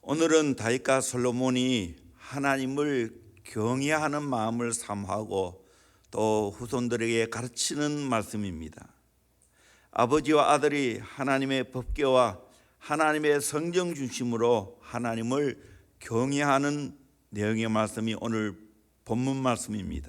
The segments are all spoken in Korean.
오늘은 다윗과 솔로몬이 하나님을 경외하는 마음을 삼하고 또 후손들에게 가르치는 말씀입니다. 아버지와 아들이 하나님의 법궤와 하나님의 성경 중심으로 하나님을 경외하는 내용의 말씀이 오늘 본문 말씀입니다.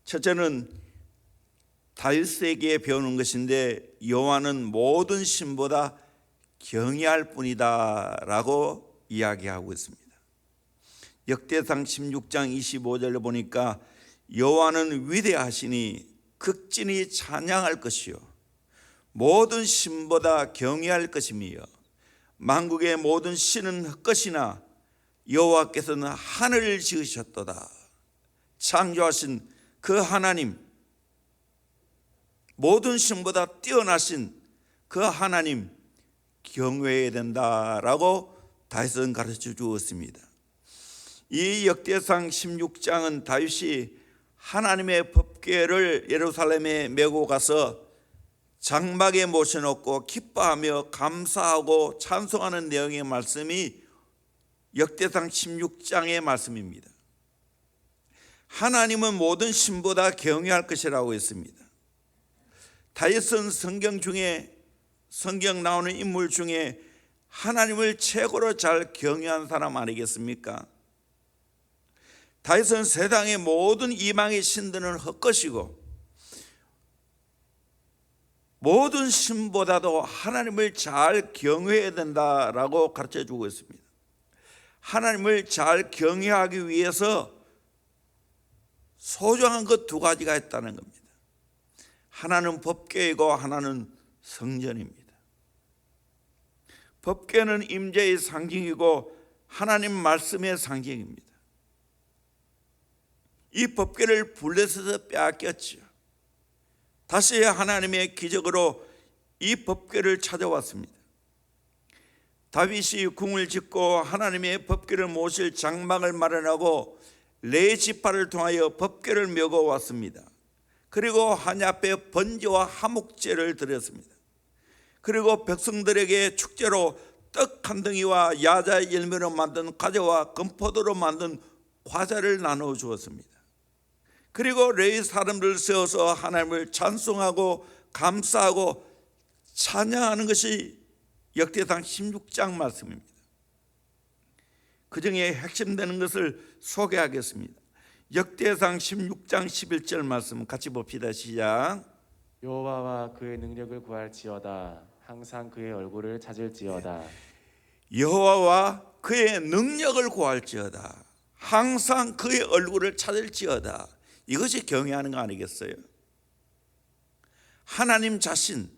첫째는 다윗에게 배우는 것인데, 여호와는 모든 신보다 경외할 뿐이다 라고 이야기하고 있습니다. 역대상 16장 25절에 보니까 여호와는 위대하시니 극진히 찬양할 것이요 모든 신보다 경외할 것이며 만국의 모든 신은 헛것이나 여호와께서는 하늘을 지으셨도다. 창조하신 그 하나님, 모든 신보다 뛰어나신 그 하나님 경외해야 된다라고 다윗은 가르쳐 주었습니다. 이 역대상 16장은 다윗이 하나님의 법궤를 예루살렘에 메고 가서 장막에 모셔놓고 기뻐하며 감사하고 찬송하는 내용의 말씀이 역대상 16장의 말씀입니다. 하나님은 모든 신보다 경외할 것이라고 했습니다. 다윗은 성경 나오는 인물 중에 하나님을 최고로 잘 경외한 사람 아니겠습니까? 다윗은 세상의 모든 이방의 신들은 헛것이고 모든 신보다도 하나님을 잘 경외해야 된다라고 가르쳐 주고 있습니다. 하나님을 잘 경외하기 위해서 소중한 것 두 가지가 있다는 겁니다. 하나는 법궤이고 하나는 성전입니다. 법궤는 임재의 상징이고 하나님 말씀의 상징입니다. 이 법궤를 블레셋에서 빼앗겼죠. 다시 하나님의 기적으로 이 법궤를 찾아왔습니다. 다윗이 궁을 짓고 하나님의 법궤를 모실 장막을 마련하고 레위 지파를 통하여 법궤를 메고 왔습니다. 그리고 하나님 앞에 번제와 화목제를 드렸습니다. 그리고 백성들에게 축제로 떡 한 덩이와 야자 열매로 만든 과자와 건포도로 만든 과자를 나누어 주었습니다. 그리고 레위 사람들을 세워서 하나님을 찬송하고 감사하고 찬양하는 것이 역대상 16장 말씀입니다. 그 중에 핵심되는 것을 소개하겠습니다. 역대상 16장 11절 말씀 같이 봅시다. 시작. 여호와와 그의 능력을 구할지어다. 항상 그의 얼굴을 찾을지어다. 여호와와 그의 능력을 구할지어다. 항상 그의 얼굴을 찾을지어다. 이것이 경외하는 거 아니겠어요? 하나님 자신,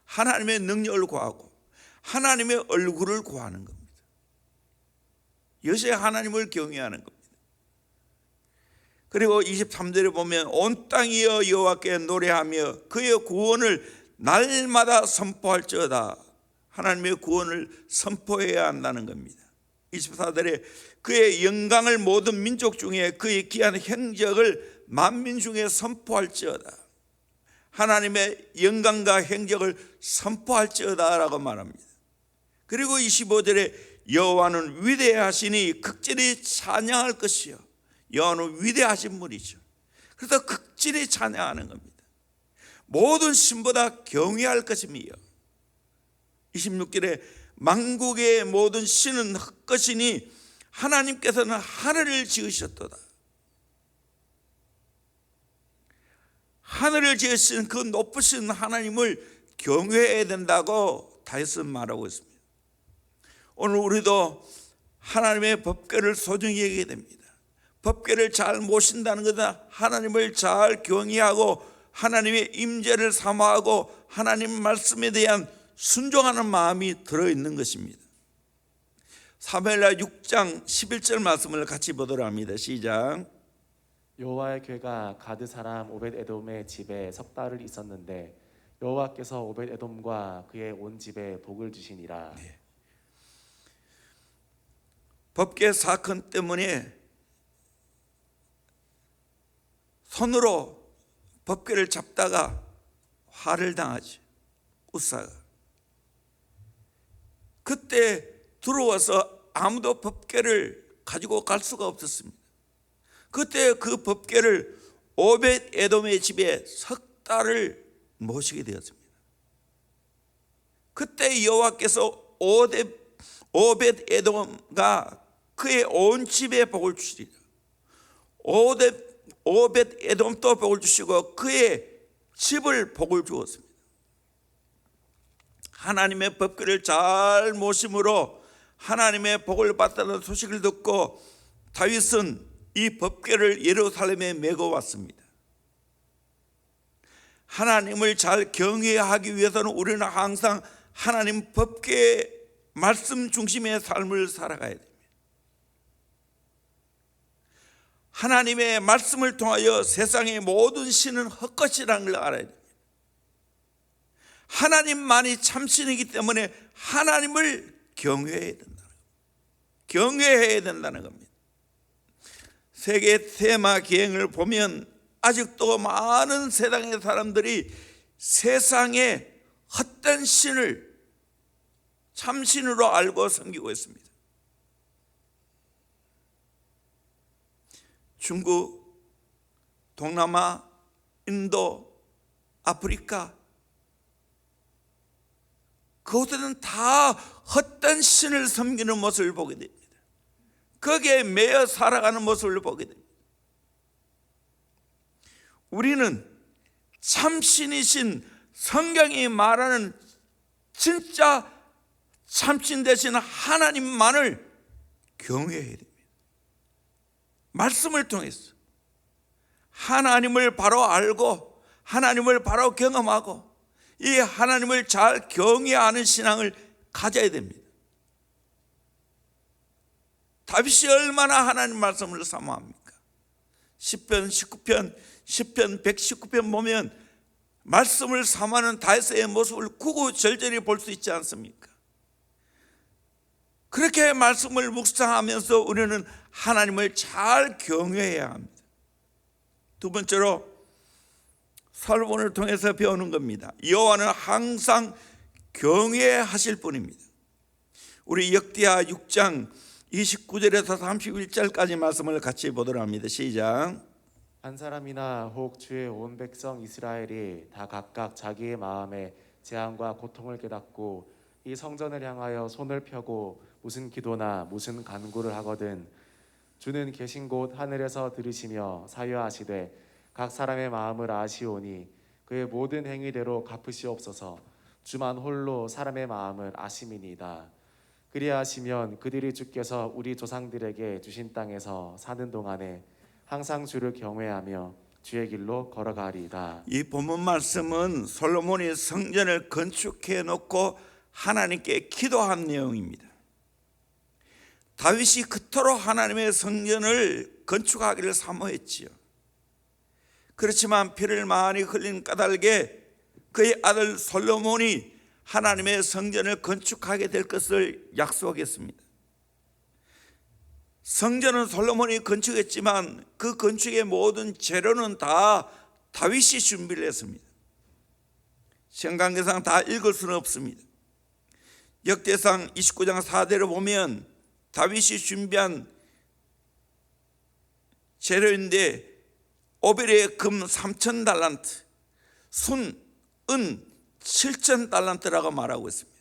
하나님의 능력을 구하고 하나님의 얼굴을 구하는 겁니다. 이것이 하나님을 경외하는 겁니다. 그리고 23절에 보면 온 땅이여 여호와께 노래하며 그의 구원을 날마다 선포할지어다. 하나님의 구원을 선포해야 한다는 겁니다. 24절에 그의 영광을 모든 민족 중에 그의 귀한 행적을 만민 중에 선포할지어다. 하나님의 영광과 행적을 선포할지어다 라고 말합니다. 그리고 25절에 여호와는 위대하시니 극진히 찬양할 것이요. 여호와는 위대하신 분이죠. 그래서 극진히 찬양하는 겁니다. 모든 신보다 경외할 것이며 26절에 만국의 모든 신은 헛것이니 하나님께서는 하늘을 지으셨도다. 하늘을 지으신 그 높으신 하나님을 경외해야 된다고 다윗은 말하고 있습니다. 오늘 우리도 하나님의 법궤를 소중히 여겨야 됩니다. 법궤를 잘 모신다는 것은 하나님을 잘 경외하고 하나님의 임재를 사모하고 하나님 말씀에 대한 순종하는 마음이 들어있는 것입니다. 사무엘하 6장 11절 말씀을 같이 보도록 합니다. 시작. 여호와의 궤가 가드 사람 오벳에돔의 집에 석 달을 있었는데 여호와께서 오벳에돔과 그의 온 집에 복을 주시니라. 네. 법궤 사건 때문에 손으로 법궤를 잡다가 화를 당하지. 우사가 그때 들어와서 아무도 법궤를 가지고 갈 수가 없었습니다. 그때 그 법궤를 오벳 에돔의 집에 석 달을 모시게 되었습니다. 그때 여호와께서 오벳 에돔과 그의 온 집에 복을 주시리라. 오벳 에돔도 복을 주시고 그의 집을 복을 주었습니다. 하나님의 법궤를 잘 모심으로 하나님의 복을 받다는 소식을 듣고 다윗은 이 법궤를 예루살렘에 메고 왔습니다. 하나님을 잘 경외하기 위해서는 우리는 항상 하나님 법궤 말씀 중심의 삶을 살아가야 됩니다. 하나님의 말씀을 통하여 세상의 모든 신은 헛것이라는 걸 알아야 됩니다. 하나님만이 참신이기 때문에 하나님을 경외해야 된다는 겁니다. 세계 테마 기행을 보면 아직도 많은 세상의 사람들이 세상의 헛된 신을 참신으로 알고 섬기고 있습니다. 중국, 동남아, 인도, 아프리카 그곳에는 다 헛된 신을 섬기는 모습을 보게 됩니다. 거기에 매여 살아가는 모습을 보게 됩니다. 우리는 참신이신 성경이 말하는 진짜 참신 되신 하나님만을 경외해야 됩니다. 말씀을 통해서 하나님을 바로 알고 하나님을 바로 경험하고 이 하나님을 잘 경외하는 신앙을 가져야 됩니다. 다윗이 얼마나 하나님 말씀을 사모합니까? 시편 19편, 시편 119편 보면 말씀을 사모하는 다윗의 모습을 구구절절히 볼 수 있지 않습니까? 그렇게 말씀을 묵상하면서 우리는 하나님을 잘 경외해야 합니다. 두 번째로 솔로몬을 통해서 배우는 겁니다. 여호와는 항상 경외하실 분입니다. 우리 역대하 6장 29절에서 31절까지 말씀을 같이 보도록 합니다. 시작. 한 사람이나 혹 주의 온 백성 이스라엘이 다 각각 자기의 마음에 재앙과 고통을 깨닫고 이 성전을 향하여 손을 펴고 무슨 기도나 무슨 간구를 하거든 주는 계신 곳 하늘에서 들으시며 사유하시되 각 사람의 마음을 아시오니 그의 모든 행위대로 갚으시옵소서. 주만 홀로 사람의 마음을 아심이니이다. 그리하시면 그들이 주께서 우리 조상들에게 주신 땅에서 사는 동안에 항상 주를 경외하며 주의 길로 걸어가리이다. 이 본문 말씀은 솔로몬이 성전을 건축해 놓고 하나님께 기도한 내용입니다. 다윗이 그토록 하나님의 성전을 건축하기를 사모했지요. 그렇지만 피를 많이 흘린 까닭에 그의 아들 솔로몬이 하나님의 성전을 건축하게 될 것을 약속했습니다. 성전은 솔로몬이 건축했지만 그 건축의 모든 재료는 다 다윗이 준비를 했습니다. 시간 관계상 다 읽을 수는 없습니다. 역대상 29장 4절을 보면 다윗이 준비한 재료인데 오벨의 금 3,000달란트, 순, 은 7,000달란트라고 말하고 있습니다.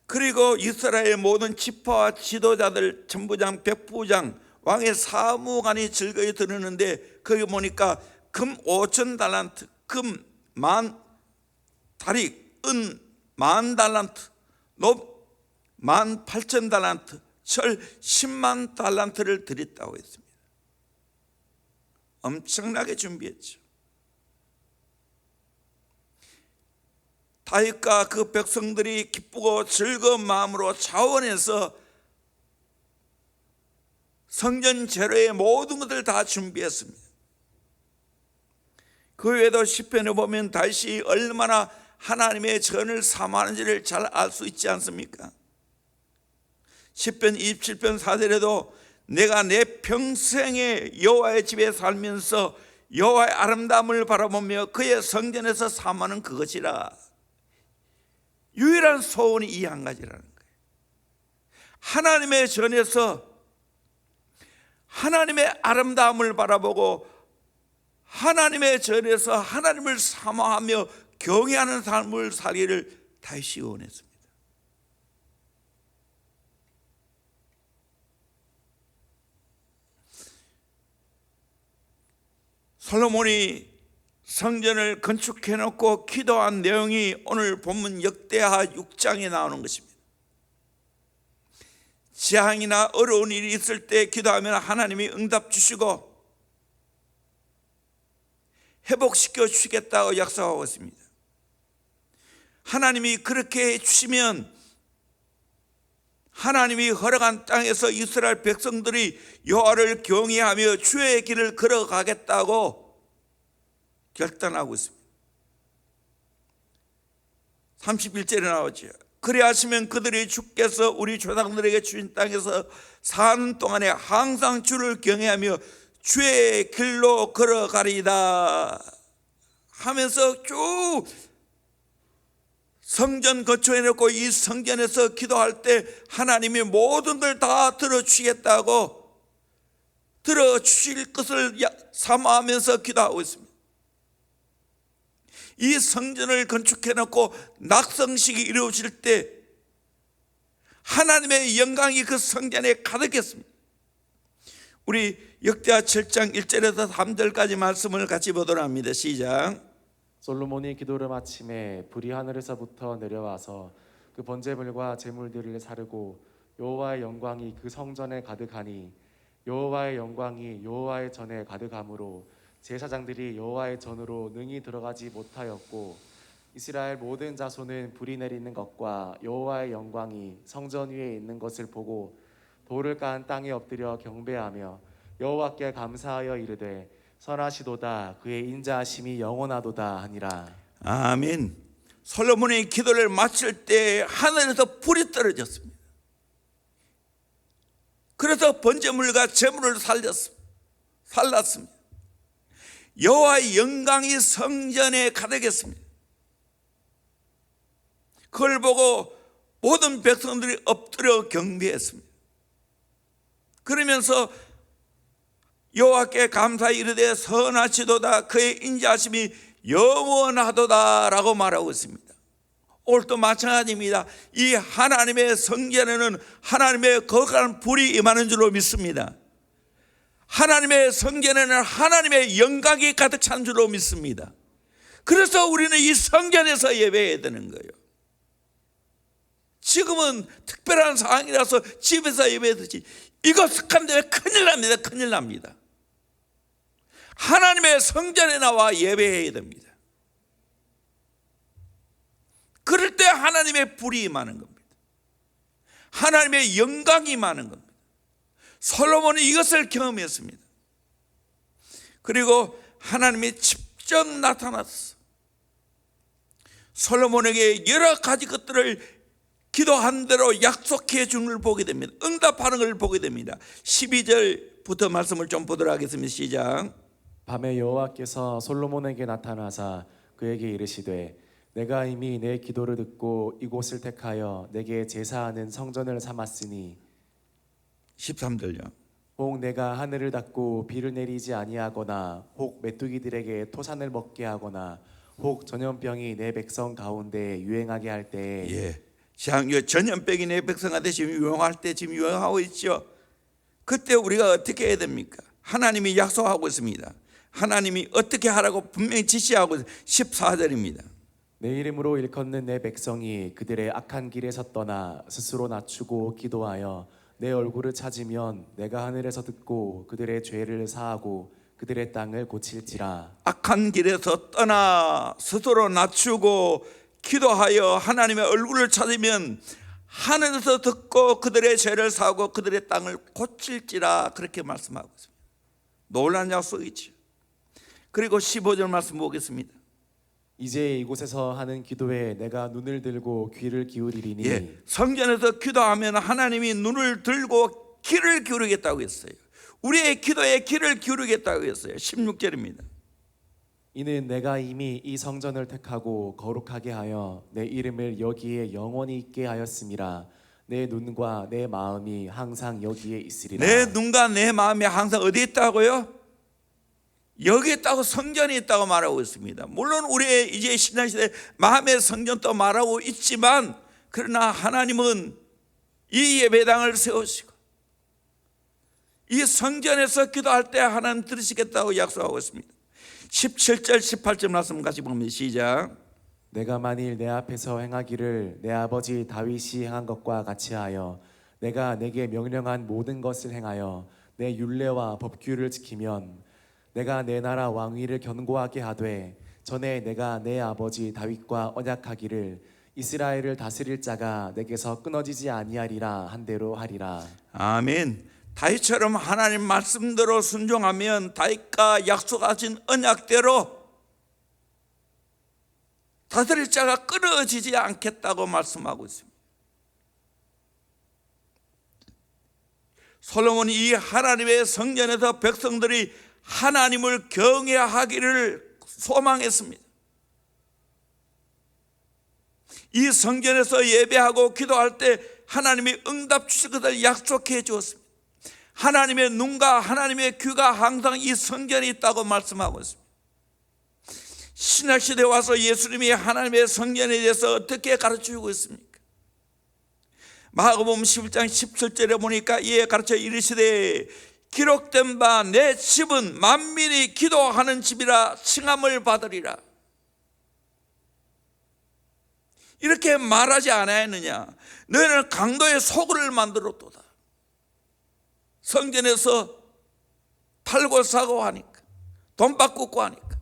그리고 이스라엘 모든 지파와 지도자들, 천부장, 백부장, 왕의 사무관이 즐거이 들으는데 거기 보니까 금 5,000달란트, 금 10,000다릭, 은 10,000달란트, 놋 18,000달란트, 철 100,000달란트를 드렸다고 했습니다. 엄청나게 준비했죠. 다윗과 그 백성들이 기쁘고 즐거운 마음으로 자원해서 성전 재료의 모든 것을 다 준비했습니다. 그 외에도 시편에 보면 다윗이 얼마나 하나님의 전을 사모하는지를 잘 알 수 있지 않습니까? 시편 27편 4절에도 내가 내 평생에 여호와의 집에 살면서 여호와의 아름다움을 바라보며 그의 성전에서 사모하는 그것이라. 유일한 소원이 이 한 가지라는 거예요. 하나님의 전에서 하나님의 아름다움을 바라보고 하나님의 전에서 하나님을 사모하며 경외하는 삶을 살기를 다윗이 원했습니다. 솔로몬이 성전을 건축해 놓고 기도한 내용이 오늘 본문 역대하 6장에 나오는 것입니다. 재앙이나 어려운 일이 있을 때 기도하면 하나님이 응답 주시고 회복시켜 주시겠다고 약속하고 있습니다. 하나님이 그렇게 해주시면 하나님이 허락한 땅에서 이스라엘 백성들이 여호와를 경외하며 주의 길을 걸어가겠다고 결단하고 있습니다. 31절에 나오죠. 그리하시면 그들이 주께서 우리 조상들에게 주신 땅에서 사는 동안에 항상 주를 경외하며 주의 길로 걸어가리이다 하면서 쭉 성전 거처해놓고 이 성전에서 기도할 때 하나님이 모든 걸 다 들어주시겠다고 들어주실 것을 사모하면서 기도하고 있습니다. 이 성전을 건축해놓고 낙성식이 이루어질 때 하나님의 영광이 그 성전에 가득했습니다. 우리 역대하 7장 1절에서 3절까지 말씀을 같이 보도록 합니다. 시작. 솔로몬이 기도를 마침에 불이 하늘에서부터 내려와서 그 번제물과 제물들을 사르고 여호와의 영광이 그 성전에 가득하니 여호와의 영광이 여호와의 전에 가득하므로 제사장들이 여호와의 전으로 능히 들어가지 못하였고 이스라엘 모든 자손은 불이 내리는 것과 여호와의 영광이 성전 위에 있는 것을 보고 돌을 깐 땅에 엎드려 경배하며 여호와께 감사하여 이르되 선하시도다 그의 인자하심이 영원하도다 하니라. 아멘. 솔로몬이 기도를 마칠 때 하늘에서 불이 떨어졌습니다. 그래서 번제물과 제물을 살랐습니다. 여호와의 영광이 성전에 가득했습니다. 그걸 보고 모든 백성들이 엎드려 경배했습니다. 그러면서 여호와께 감사히 이르되 선하시도다 그의 인자하심이 영원하도다 라고 말하고 있습니다. 오늘도 마찬가지입니다. 이 하나님의 성전에는 하나님의 거룩한 불이 임하는 줄로 믿습니다. 하나님의 성전에는 하나님의 영광이 가득 찬 줄로 믿습니다. 그래서 우리는 이 성전에서 예배해야 되는 거예요. 지금은 특별한 상황이라서 집에서 예배하듯이 이거 습관되면 큰일 납니다. 큰일 납니다. 하나님의 성전에 나와 예배해야 됩니다. 그럴 때 하나님의 불이 임하는 겁니다. 하나님의 영광이 임하는 겁니다. 솔로몬이 이것을 경험했습니다. 그리고 하나님이 직접 나타났어. 솔로몬에게 여러 가지 것들을 기도한 대로 약속해 주는 걸 보게 됩니다. 응답하는 걸 보게 됩니다. 12절부터 말씀을 좀 보도록 하겠습니다. 시작. 밤에 여호와께서 솔로몬에게 나타나사 그에게 이르시되 내가 이미 내 기도를 듣고 이곳을 택하여 내게 제사하는 성전을 삼았으니 13절요. 혹 내가 하늘을 닫고 비를 내리지 아니하거나 혹 메뚜기들에게 토산을 먹게 하거나 혹 전염병이 내 백성 가운데 유행하게 할 때에 예. 전염병이 내 백성한테 지금 유행할 때 지금 유행하고 있죠. 그때 우리가 어떻게 해야 됩니까? 하나님이 약속하고 있습니다. 하나님이 어떻게 하라고 분명히 지시하고 14절입니다. 내 이름으로 일컫는 내 백성이 그들의 악한 길에서 떠나 스스로 낮추고 기도하여 내 얼굴을 찾으면 내가 하늘에서 듣고 그들의 죄를 사하고 그들의 땅을 고칠지라. 악한 길에서 떠나 스스로 낮추고 기도하여 하나님의 얼굴을 찾으면 하늘에서 듣고 그들의 죄를 사하고 그들의 땅을 고칠지라 그렇게 말씀하고 있습니다. 놀라운 약속이죠. 그리고 15절 말씀 보겠습니다. 이제 이곳에서 하는 기도에 내가 눈을 들고 귀를 기울이리니 예, 성전에서 기도하면 하나님이 눈을 들고 귀를 기울이겠다고 했어요. 우리의 기도에 귀를 기울이겠다고 했어요. 16절입니다. 이는 내가 이미 이 성전을 택하고 거룩하게 하여 내 이름을 여기에 영원히 있게 하였음이라. 내 눈과 내 마음이 항상 여기에 있으리라. 내 눈과 내 마음이 항상 어디 있다고요? 여기 있다고, 성전이 있다고 말하고 있습니다. 물론 우리의 이제 신약시대 마음의 성전도 말하고 있지만, 그러나 하나님은 이 예배당을 세우시고 이 성전에서 기도할 때 하나님 들으시겠다고 약속하고 있습니다. 17절 18절 말씀 같이 보면 시작. 내가 만일 내 앞에서 행하기를 내 아버지 다윗이 행한 것과 같이 하여 내가 내게 명령한 모든 것을 행하여 내 율례와 법규를 지키면 내가 내 나라 왕위를 견고하게 하되 전에 내가 내 아버지 다윗과 언약하기를 이스라엘을 다스릴 자가 내게서 끊어지지 아니하리라 한 대로 하리라. 아멘. 다윗처럼 하나님 말씀대로 순종하면 다윗과 약속하신 언약대로 다스릴 자가 끊어지지 않겠다고 말씀하고 있습니다. 솔로몬이 이 하나님의 성전에서 백성들이 하나님을 경외하기를 소망했습니다. 이 성전에서 예배하고 기도할 때 하나님이 응답 주실 것을 약속해 주었습니다. 하나님의 눈과 하나님의 귀가 항상 이 성전에 있다고 말씀하고 있습니다. 신약시대에 와서 예수님이 하나님의 성전에 대해서 어떻게 가르치고 있습니까? 마가복음 11장 17절에 보니까 이에 가르쳐 이르시되 기록된 바 내 집은 만민이 기도하는 집이라 칭함을 받으리라. 이렇게 말하지 않았느냐? 너희는 강도의 소굴을 만들었도다. 성전에서 팔고 사고 하니까, 돈 바꾸고 하니까.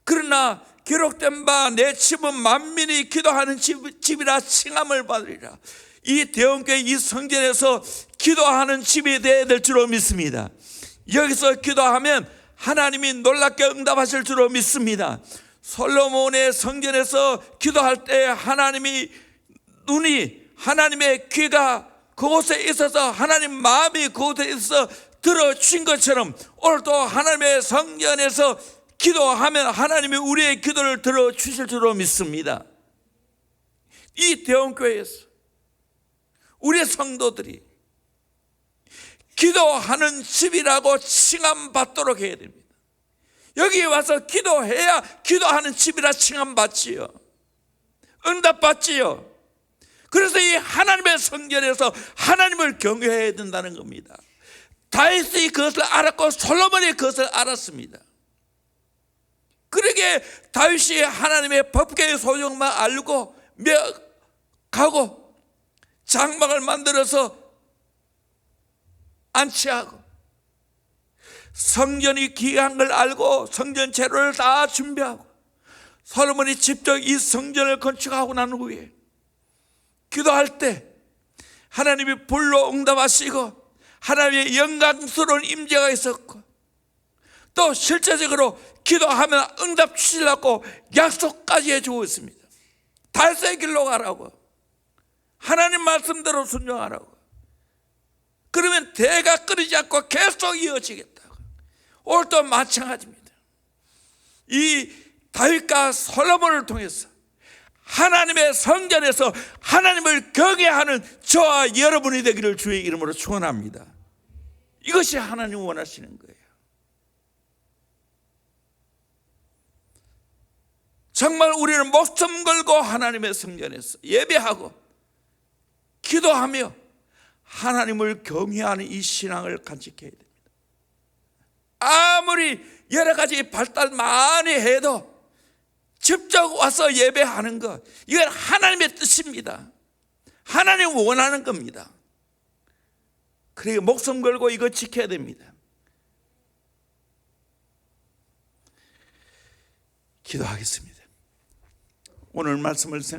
그러나 기록된 바 내 집은 만민이 기도하는 집이라 칭함을 받으리라. 이 대형교회 이 성전에서 기도하는 집이 되어야 될 줄로 믿습니다. 여기서 기도하면 하나님이 놀랍게 응답하실 줄로 믿습니다. 솔로몬의 성전에서 기도할 때 하나님이 눈이, 하나님의 귀가 그곳에 있어서 하나님 마음이 그곳에 있어서 들어주신 것처럼 오늘도 하나님의 성전에서 기도하면 하나님이 우리의 기도를 들어주실 줄로 믿습니다. 이 대형교회에서 우리의 성도들이 기도하는 집이라고 칭함받도록 해야 됩니다. 여기 와서 기도해야 기도하는 집이라 칭함받지요. 응답받지요. 그래서 이 하나님의 성전에서 하나님을 경외해야 된다는 겁니다. 다윗이 그것을 알았고 솔로몬이 그것을 알았습니다. 그러기에 다윗이 하나님의 법궤의 소정만 알고 가고 장막을 만들어서 안치하고 성전이 귀한 걸 알고 성전 재료를 다 준비하고 솔로몬이 직접 이 성전을 건축하고 난 후에 기도할 때 하나님이 불로 응답하시고 하나님의 영광스러운 임재가 있었고 또 실제적으로 기도하면 응답 주시려고 약속까지 해주고 있습니다. 달새의 길로 가라고, 하나님 말씀대로 순종하라고. 그러면 대가 끊이지 않고 계속 이어지겠다고. 오늘도 마찬가지입니다. 이 다윗과 솔로몬을 통해서 하나님의 성전에서 하나님을 경외하는 저와 여러분이 되기를 주의 이름으로 축원합니다. 이것이 하나님 원하시는 거예요. 정말 우리는 목숨 걸고 하나님의 성전에서 예배하고 기도하며 하나님을 경외하는 이 신앙을 간직해야 됩니다. 아무리 여러 가지 발달 많이 해도 직접 와서 예배하는 것, 이건 하나님의 뜻입니다. 하나님 원하는 겁니다. 그러니까 목숨 걸고 이거 지켜야 됩니다. 기도하겠습니다. 오늘 말씀을 생각